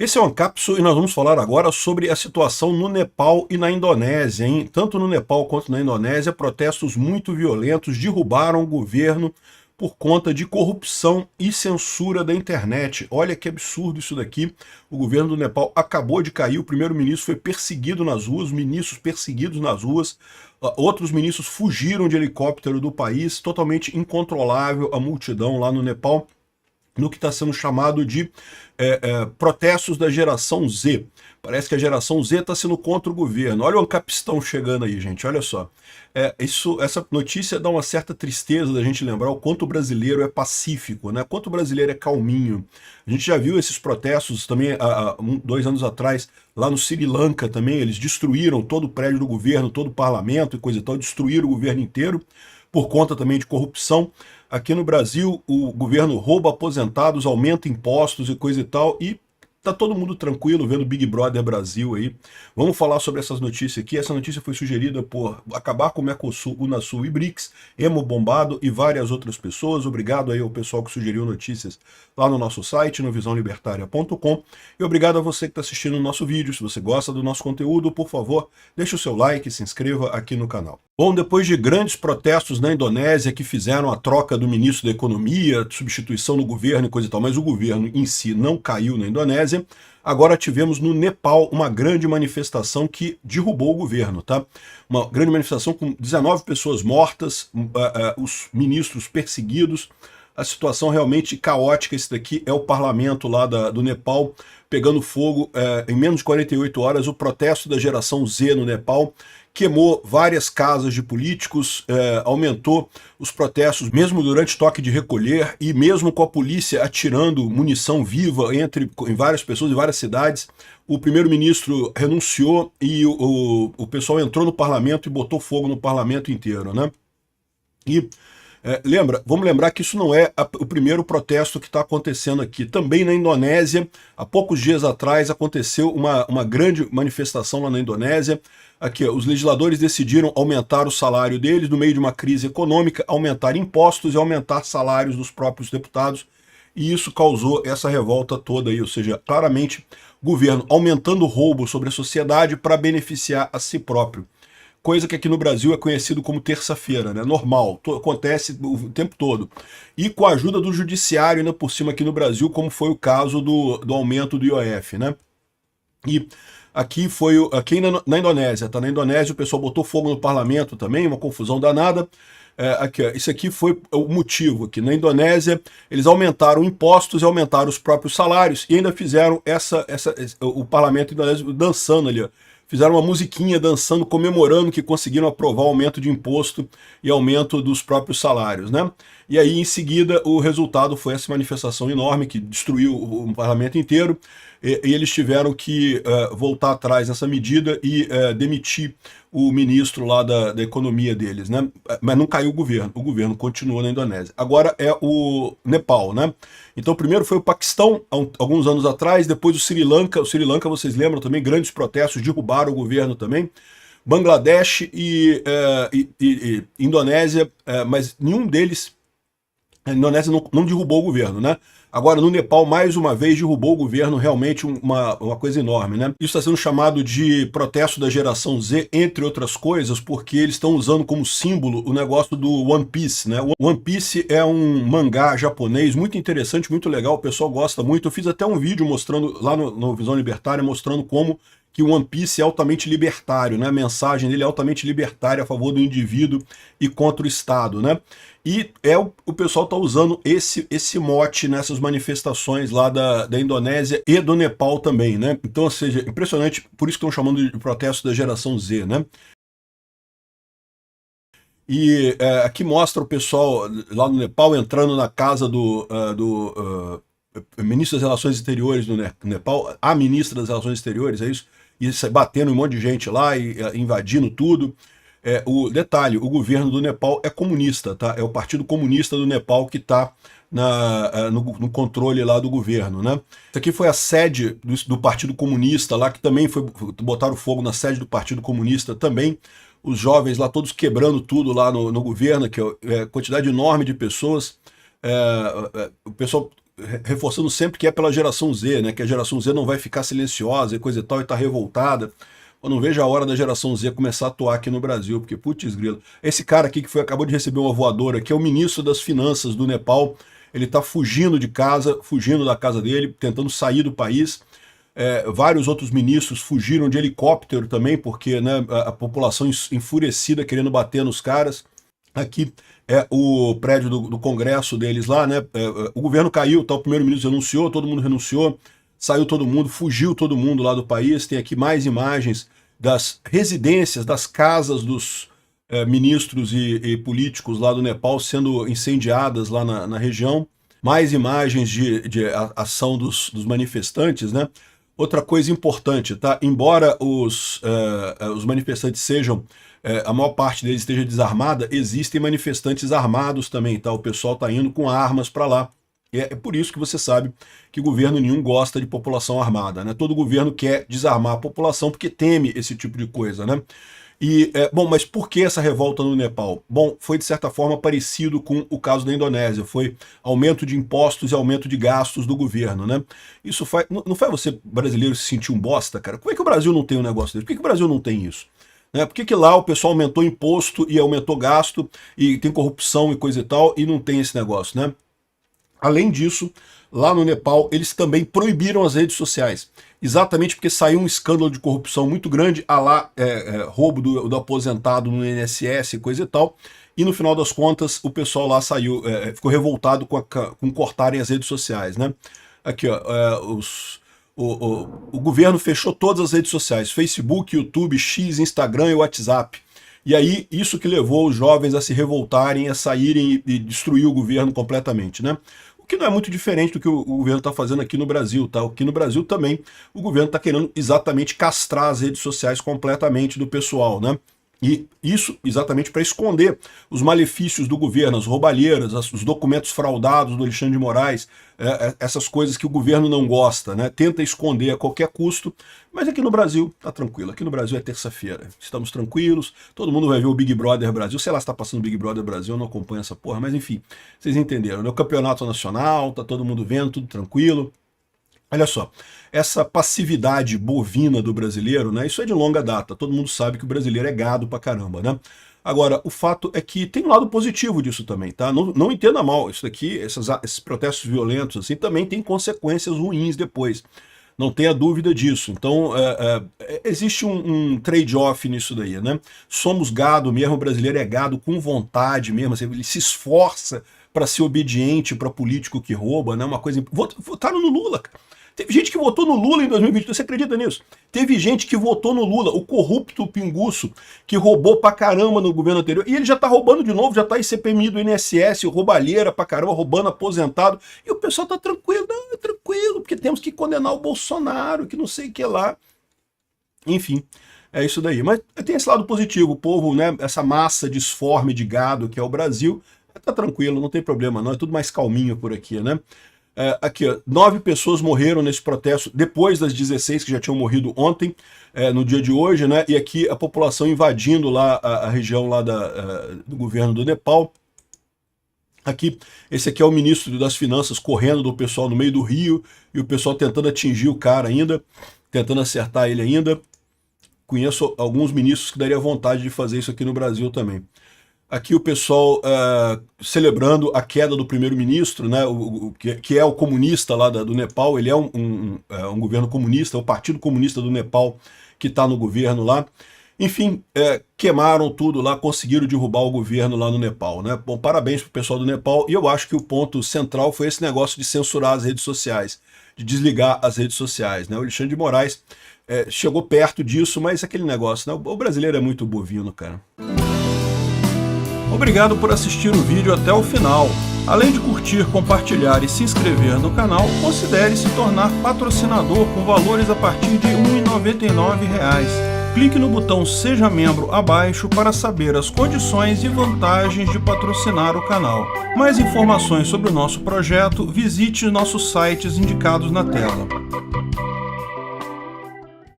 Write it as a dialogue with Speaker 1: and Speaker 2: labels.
Speaker 1: Esse é o Ancapsu e nós vamos falar agora sobre a situação no Nepal e na Indonésia, hein? Tanto no Nepal quanto na Indonésia, protestos muito violentos derrubaram o governo por conta de corrupção e censura da internet. Olha que absurdo isso daqui. O governo do Nepal acabou de cair, o primeiro-ministro foi perseguido nas ruas, ministros perseguidos nas ruas, outros ministros fugiram de helicóptero do país, totalmente incontrolável a multidão lá no Nepal, no que está sendo chamado de protestos da geração Z. Parece que a geração Z está sendo contra o governo. Olha o Ancapistão chegando aí, gente, olha só. Essa notícia dá uma certa tristeza da gente lembrar o quanto o brasileiro é pacífico, né? Quanto o brasileiro é calminho. A gente já viu esses protestos também há 2 anos atrás, lá no Sri Lanka também, eles destruíram todo o prédio do governo, todo o parlamento e coisa e tal, destruíram o governo inteiro, por conta também de corrupção. Aqui no Brasil, o governo rouba aposentados, aumenta impostos e coisa e tal, e tá todo mundo tranquilo vendo Big Brother Brasil aí. Vamos falar sobre essas notícias aqui. Essa notícia foi sugerida por Acabar com o Mercosul, Unasul e BRICS, Emo Bombado e várias outras pessoas. Obrigado aí ao pessoal que sugeriu notícias lá no nosso site, no visãolibertaria.com. E obrigado a você que está assistindo o nosso vídeo. Se você gosta do nosso conteúdo, por favor, deixe o seu like e se inscreva aqui no canal. Bom, depois de grandes protestos na Indonésia que fizeram a troca do ministro da Economia, substituição do governo e coisa e tal, mas o governo em si não caiu na Indonésia, agora tivemos no Nepal uma grande manifestação que derrubou o governo, tá? Uma grande manifestação com 19 pessoas mortas, os ministros perseguidos, a situação realmente caótica. Esse daqui é o parlamento lá do Nepal pegando fogo em menos de 48 horas, o protesto da geração Z no Nepal, queimou várias casas de políticos, aumentou os protestos, mesmo durante toque de recolher e mesmo com a polícia atirando munição viva em várias pessoas, em várias cidades. O primeiro-ministro renunciou e o pessoal entrou no parlamento e botou fogo no parlamento inteiro, né? E vamos lembrar que isso não é o primeiro protesto que está acontecendo aqui. Também na Indonésia, há poucos dias atrás, aconteceu uma grande manifestação lá na Indonésia. Aqui, os legisladores decidiram aumentar o salário deles no meio de uma crise econômica, aumentar impostos e aumentar salários dos próprios deputados. E isso causou essa revolta toda aí, ou seja, claramente o governo aumentando o roubo sobre a sociedade para beneficiar a si próprio. Coisa que aqui no Brasil é conhecido como terça-feira, né? Normal, acontece o tempo todo. E com a ajuda do judiciário ainda por cima aqui no Brasil, como foi o caso do aumento do IOF, né? E aqui na Indonésia, tá? Na Indonésia o pessoal botou fogo no parlamento também, uma confusão danada. Isso aqui foi o motivo aqui. Na Indonésia, eles aumentaram impostos e aumentaram os próprios salários e ainda fizeram o parlamento indonésio dançando ali, ó. Fizeram uma musiquinha dançando, comemorando que conseguiram aprovar o aumento de imposto e aumento dos próprios salários, né? E aí, em seguida, o resultado foi essa manifestação enorme que destruiu o parlamento inteiro, e eles tiveram que voltar atrás nessa medida e demitir o ministro lá da economia deles, né? Mas não caiu o governo continuou na Indonésia. Agora é o Nepal, né? Então primeiro foi o Paquistão, alguns anos atrás, depois o Sri Lanka, vocês lembram também, grandes protestos, derrubaram o governo também, Bangladesh e Indonésia, mas nenhum deles, a Indonésia não derrubou o governo, né? Agora, no Nepal, mais uma vez, derrubou o governo, realmente uma coisa enorme, né? Isso está sendo chamado de protesto da geração Z, entre outras coisas, porque eles estão usando como símbolo o negócio do One Piece, né? O One Piece é um mangá japonês muito interessante, muito legal, o pessoal gosta muito. Eu fiz até um vídeo mostrando, lá no Visão Libertária, mostrando como que o One Piece é altamente libertário, né? A mensagem dele é altamente libertária a favor do indivíduo e contra o Estado, né? E o pessoal está usando esse mote nessas manifestações lá da Indonésia e do Nepal também, né? Então, ou seja, impressionante, por isso que estão chamando de protesto da geração Z, né? E aqui mostra o pessoal lá no Nepal entrando na casa do ministro das Relações Exteriores do Nepal, a ministra das Relações Exteriores, é isso? E batendo um monte de gente lá e invadindo tudo. O detalhe, o governo do Nepal é comunista, tá? É o Partido Comunista do Nepal que está no controle lá do governo, né? Isso aqui foi a sede do Partido Comunista lá, que também botaram fogo na sede do Partido Comunista também. Os jovens lá todos quebrando tudo lá no governo, que é quantidade enorme de pessoas. O pessoal reforçando sempre que é pela geração Z, né? Que a geração Z não vai ficar silenciosa e coisa e tal, e tá revoltada. Eu não vejo a hora da geração Z começar a atuar aqui no Brasil, porque, putz grilo, esse cara aqui que acabou de receber uma voadora, que é o ministro das Finanças do Nepal, ele tá fugindo de casa, fugindo da casa dele, tentando sair do país. Vários outros ministros fugiram de helicóptero também, porque, né, a população enfurecida querendo bater nos caras. Aqui é o prédio do Congresso deles lá, né? O governo caiu, tá, o primeiro-ministro renunciou, todo mundo renunciou, saiu todo mundo, fugiu todo mundo lá do país. Tem aqui mais imagens das residências, das casas dos ministros e políticos lá do Nepal sendo incendiadas lá na região. Mais imagens de ação dos manifestantes, né? Outra coisa importante, tá? Embora os manifestantes sejam, a maior parte deles esteja desarmada, existem manifestantes armados também, tá? O pessoal tá indo com armas para lá. É por isso que você sabe que governo nenhum gosta de população armada, né? Todo governo quer desarmar a população porque teme esse tipo de coisa, né? Bom, mas por que essa revolta no Nepal? Bom, foi de certa forma parecido com o caso da Indonésia, foi aumento de impostos e aumento de gastos do governo, né? Isso não faz você, brasileiro, se sentir um bosta, cara? Como é que o Brasil não tem um negócio desse? Por que o Brasil não tem isso? Né? Por que lá o pessoal aumentou imposto e aumentou gasto e tem corrupção e coisa e tal e não tem esse negócio, né? Além disso, lá no Nepal, eles também proibiram as redes sociais. Exatamente porque saiu um escândalo de corrupção muito grande, roubo do aposentado no INSS e coisa e tal. E no final das contas, o pessoal lá saiu, ficou revoltado com cortarem as redes sociais, né? Aqui, ó, o governo fechou todas as redes sociais, Facebook, YouTube, X, Instagram e WhatsApp. E aí, isso que levou os jovens a se revoltarem, a saírem e destruir o governo completamente, né? O que não é muito diferente do que o governo está fazendo aqui no Brasil, tá? Aqui no Brasil também, o governo está querendo exatamente castrar as redes sociais completamente do pessoal, né? E isso exatamente para esconder os malefícios do governo, as roubalheiras, os documentos fraudados do Alexandre de Moraes, essas coisas que o governo não gosta, né? Tenta esconder a qualquer custo, mas aqui no Brasil tá tranquilo. Aqui no Brasil é terça-feira, estamos tranquilos, todo mundo vai ver o Big Brother Brasil. Sei lá se tá passando o Big Brother Brasil, eu não acompanho essa porra, mas enfim, vocês entenderam, né? O campeonato nacional, tá todo mundo vendo, tudo tranquilo. Olha só, essa passividade bovina do brasileiro, né, isso é de longa data, todo mundo sabe que o brasileiro é gado pra caramba, né? Agora, o fato é que tem um lado positivo disso também, tá? Não entenda mal, isso aqui, esses protestos violentos assim, também tem consequências ruins depois, não tenha dúvida disso. Então, existe um trade-off nisso daí, né? Somos gado mesmo, o brasileiro é gado com vontade mesmo, assim, ele se esforça para ser obediente para político que rouba, né? Uma coisa. Votaram no Lula, cara. Teve gente que votou no Lula em 2022, você acredita nisso? Teve gente que votou no Lula, o corrupto pinguço, que roubou pra caramba no governo anterior, e ele já tá roubando de novo, já tá em CPMI do INSS, roubalheira pra caramba, roubando aposentado, e o pessoal tá tranquilo, não, é tranquilo, porque temos que condenar o Bolsonaro, que não sei o que lá. Enfim, é isso daí. Mas tem esse lado positivo, o povo, né, essa massa disforme de gado que é o Brasil, tá tranquilo, não tem problema não, é tudo mais calminho por aqui, né? Aqui, ó, 9 pessoas morreram nesse protesto, depois das 16 que já tinham morrido ontem, no dia de hoje, né? E aqui a população invadindo lá a região lá do governo do Nepal. Aqui, esse aqui é o ministro das Finanças correndo do pessoal no meio do rio, e o pessoal tentando atingir o cara ainda, tentando acertar ele ainda. Conheço alguns ministros que daria vontade de fazer isso aqui no Brasil também. Aqui o pessoal celebrando a queda do primeiro-ministro, né, que é o comunista lá do Nepal. Ele é um governo comunista, é o Partido Comunista do Nepal que está no governo lá. Enfim, queimaram tudo lá, conseguiram derrubar o governo lá no Nepal, né? Bom, parabéns para o pessoal do Nepal, e eu acho que o ponto central foi esse negócio de censurar as redes sociais, de desligar as redes sociais, né? O Alexandre de Moraes chegou perto disso, mas aquele negócio, né? O brasileiro é muito bovino, cara. Obrigado por assistir o vídeo até o final. Além de curtir, compartilhar e se inscrever no canal, considere se tornar patrocinador com valores a partir de R$ 1,99. Clique no botão Seja Membro abaixo para saber as condições e vantagens de patrocinar o canal. Mais informações sobre o nosso projeto, visite nossos sites indicados na tela.